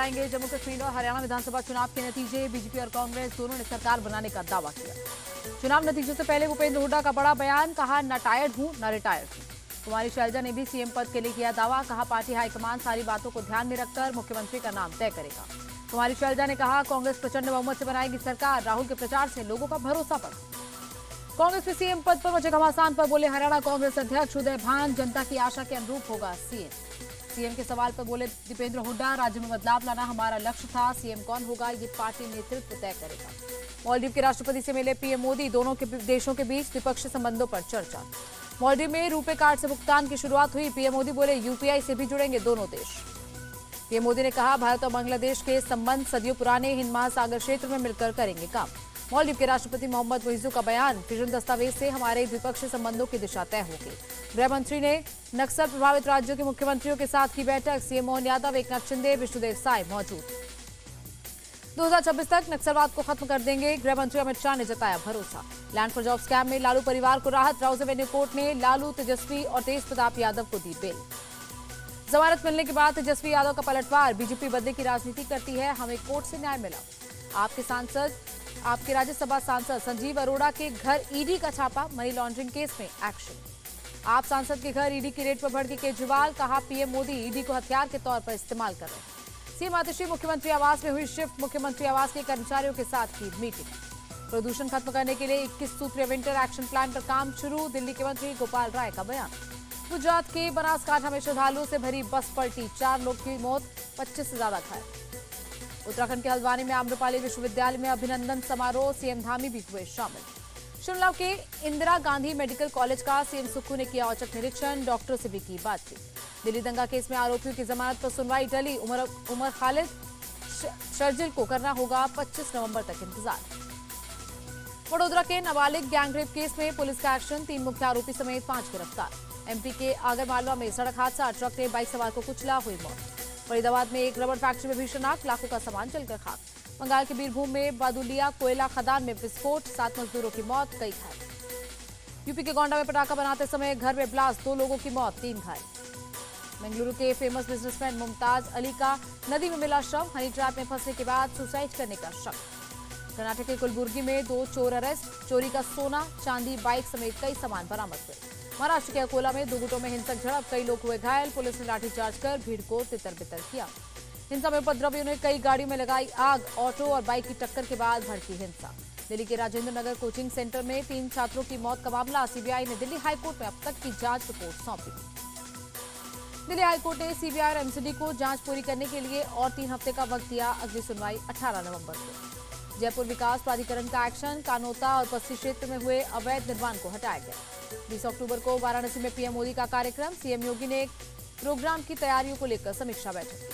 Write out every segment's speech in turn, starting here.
बुलाएंगे। जम्मू कश्मीर और हरियाणा विधानसभा चुनाव के नतीजे, बीजेपी और कांग्रेस दोनों ने सरकार बनाने का दावा किया। चुनाव नतीजों से पहले भूपेंद्र हुड्डा का बड़ा बयान, कहा न टायर्ड हूं न रिटायर्ड हूं। कुमारी शैलजा ने भी सीएम पद के लिए किया दावा, कहा पार्टी हाईकमान सारी बातों को ध्यान में रखकर मुख्यमंत्री का नाम तय करेगा। कुमारी शैलजा ने कहा, कांग्रेस प्रचंड बहुमत से बनाएगी सरकार, राहुल के प्रचार से लोगों का भरोसा बढ़ा। कांग्रेस के सीएम पद पर मचे घमासान पर बोले हरियाणा कांग्रेस अध्यक्ष उदय भान, जनता की आशा के अनुरूप होगा सीएम। सीएम के सवाल पर बोले दीपेंद्र हुड्डा, राज्य में बदलाव लाना हमारा लक्ष्य था, सीएम कौन होगा ये पार्टी नेतृत्व तय करेगा। मालदीव के राष्ट्रपति से मिले पीएम मोदी, दोनों के देशों के बीच द्विपक्षीय संबंधों पर चर्चा। मालदीव में रुपे कार्ड से भुगतान की शुरुआत हुई, पीएम मोदी बोले यूपीआई से भी जुड़ेंगे दोनों देश। पीएम मोदी ने कहा, भारत और बांग्लादेश के संबंध सदियों पुराने, हिंद महासागर क्षेत्र में मिलकर करेंगे काम। मालदीव के राष्ट्रपति मोहम्मद मुइज्जू का बयान, विजन दस्तावेज से हमारे द्विपक्षीय संबंधों की दिशा तय होगी। गृह मंत्री ने नक्सल प्रभावित राज्यों के मुख्यमंत्रियों के साथ की बैठक, सीएम मोहन यादव, एकनाथ शिंदे, विष्णुदेव साय मौजूद। 2026 तक नक्सलवाद को खत्म कर देंगे, गृह मंत्री अमित शाह ने जताया भरोसा। लैंड फॉर जॉब स्कैम में लालू परिवार को राहत, राउज एवेन्यू कोर्ट ने लालू, तेजस्वी और तेज प्रताप यादव को दी बेल। जमानत मिलने के बाद तेजस्वी यादव का पलटवार, बीजेपी बदले की राजनीति करती है, हमें कोर्ट से न्याय मिला। आपके राज्यसभा सांसद संजीव अरोड़ा के घर ईडी का छापा, मनी लॉन्ड्रिंग केस में एक्शन। आप सांसद के घर ईडी की रेड पर भड़के केजरीवाल, कहा पीएम मोदी ईडी को हथियार के तौर पर इस्तेमाल कर रहे हैं। सीएम आतिशी मुख्यमंत्री आवास में हुई शिफ्ट, मुख्यमंत्री आवास के कर्मचारियों के साथ की मीटिंग। प्रदूषण खत्म करने के लिए 21 सूत्रीय विंटर एक्शन प्लान पर काम शुरू, दिल्ली के मंत्री गोपाल राय का बयान। गुजरात के बनासकांठा में श्रद्धालुओं से भरी बस पलटी, 4 लोग की मौत, 25 से ज्यादा घायल। उत्तराखंड के हल्द्वानी में आम्रपाली विश्वविद्यालय में अभिनंदन समारोह, सीएम धामी भी हुए शामिल। शिमला के इंदिरा गांधी मेडिकल कॉलेज का सीएम सुक्खू ने किया औचक निरीक्षण, डॉक्टरों से भी की बातचीत। दिल्ली दंगा केस में आरोपियों की जमानत पर सुनवाई टली, उमर खालिद शर्जिल को करना होगा 25 नवंबर तक इंतजार। वडोदरा के नाबालिग गैंगरेप केस में पुलिस का एक्शन, 3 मुख्य आरोपी समेत 5 गिरफ्तार। एमपी के आगरमालवा में सड़क हादसा, ट्रक ने बाइक सवार को कुचला, हुई मौत। फरीदाबाद में एक रबड़ फैक्ट्री में भीषण आग, लाखों का सामान जलकर खाक। बंगाल के बीरभूम में बादुलिया कोयला खदान में विस्फोट, 7 मजदूरों की मौत, कई घायल। यूपी के गोंडा में पटाखा बनाते समय घर में ब्लास्ट, 2 लोगों की मौत, 3 घायल। बेंगलुरु के फेमस बिजनेसमैन मुमताज अली का नदी में मिला शव, हनी ट्रैप में फंसने के बाद सुसाइड करने का शक। कर्नाटक के कुलबुर्गी में 2 चोर अरेस्ट, चोरी का सोना, चांदी, बाइक समेत कई सामान बरामद हुए। महाराष्ट्र के अकोला में 2 गुटों में हिंसक झड़प, कई लोग हुए घायल, पुलिस ने लाठीचार्ज कर भीड़ को तितर-बितर किया। हिंसा में उपद्रवियों ने कई गाड़ियों में लगाई आग, ऑटो और बाइक की टक्कर के बाद भड़की हिंसा। दिल्ली के राजेंद्र नगर कोचिंग सेंटर में 3 छात्रों की मौत का मामला, सीबीआई ने दिल्ली हाईकोर्ट में अब तक की जांच रिपोर्ट सौंपी। दिल्ली हाईकोर्ट ने सीबीआई और एमसीडी को जांच पूरी करने के लिए और 3 हफ्ते का वक्त दिया, अगली सुनवाई 18 नवंबर को। जयपुर विकास प्राधिकरण का एक्शन, कानोता और बस्ती क्षेत्र में हुए अवैध निर्माण को हटाया गया। 20 अक्टूबर को वाराणसी में पीएम मोदी का कार्यक्रम, सीएम योगी ने प्रोग्राम की तैयारियों को लेकर समीक्षा बैठक की।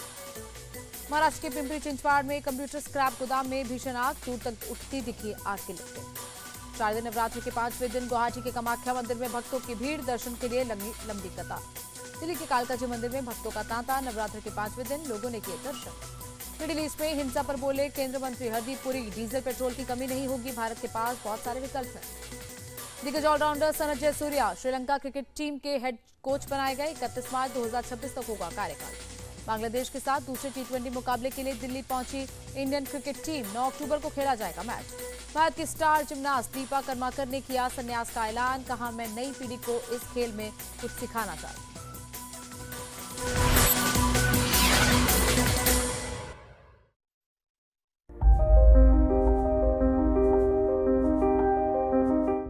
महाराष्ट्र के पिंपरी चिंचवाड़ में कंप्यूटर स्क्रैप गोदाम में भीषण आग, दूर तक उठती दिखी आग की लपटें। शारदीय नवरात्र के 5वें दिन गुवाहाटी के कामाख्या मंदिर में भक्तों की भीड़, दर्शन के लिए लंबी कतार। दिल्ली के कालकाजी मंदिर में भक्तों का तांता, नवरात्र के 5वें दिन लोगों ने किए दर्शन। मिडिल ईस्ट में हिंसा पर बोले केंद्रीय मंत्री हरदीप पुरी, डीजल पेट्रोल की कमी नहीं होगी, भारत के पास बहुत सारे विकल्प हैं। दिग्गज allrounder Sanath Jayasuriya Sri Lanka cricket team के हेड कोच बनाए गए, 31 मार्च 2026 तक होगा कार्यकाल। बांग्लादेश के साथ दूसरे T20 मुकाबले के लिए दिल्ली पहुंची इंडियन क्रिकेट टीम, 9 अक्टूबर को खेला जाएगा मैच। भारत की स्टार जिम्नास्ट दीपा कर्माकर ने किया संन्यास का ऐलान, कहा मैं नई पीढ़ी को इस खेल में कुछ सिखाना चाहती हूं।